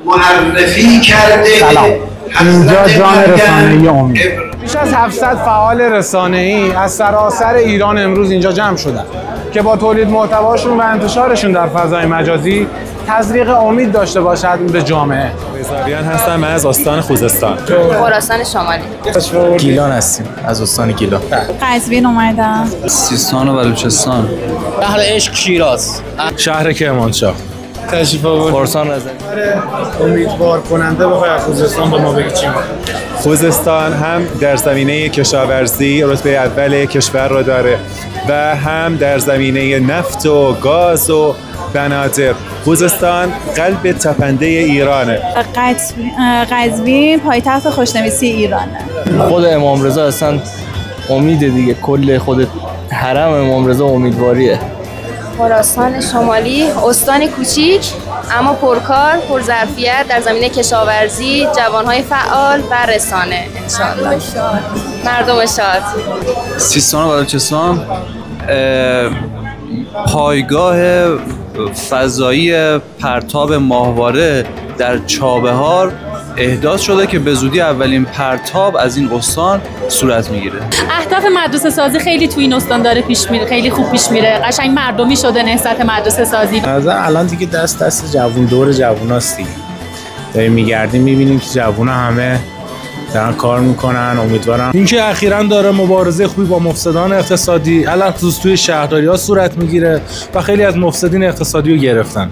معرفی کرده. سلام، اینجا جان رسانه‌ای امید. بیش از 700 فعال رسانه‌ای از سراسر ایران امروز اینجا جمع شدن که با تولید محتواشون و انتشارشون در فضای مجازی تزریق امید داشته باشد به جامعه. رضویان هستم، من از استان خوزستان. خراسان شمالی. گیلان هستیم، از استان گیلان. قزوین اومدم. سیستان و بلوچستان. شهر عشق شیراز. شهر کرمانشاه. تشریف آورد. خراسان رضوی. امیدوار کننده بخوای از خوزستان به ما بگی چی؟ خوزستان هم در زمینه کشاورزی رتبه اول کشور را داره و هم در زمینه نفت و گاز و بنادر. خوزستان قلب تپنده ایرانه. قزوین پایتخت خوشنویسی ایرانه. خود امام رضا اصلا امیده دیگه، کل خود حرم امام رضا امیدواریه. خراسان شمالی، استانی کوچیک اما پرکار، پرظرفیت در زمینه کشاورزی، جوانهای فعال و رسانه انشاءالله. مردم شاد. سیستان و بلوچستان پایگاه فضایی پرتاب ماهواره در چابهار احداث شده که به زودی اولین پرتاب از این استان صورت میگیره. اهداف مدرسه سازی خیلی تو این استان داره پیش میره، خیلی خوب پیش میره، قشنگ مردمی شده نهضت مدرسه سازی. نظر الان دیگه دست جوون دور جووناست دیگه. داریم میگردیم میبینیم که جوونا همه دارن کار میکنن. امیدوارم اینکه اخیراً داره مبارزه خوبی با مفسدان اقتصادی الان خصوص توی شهرداری‌ها صورت میگیره و خیلی از مفسدین اقتصادی رو گرفتن.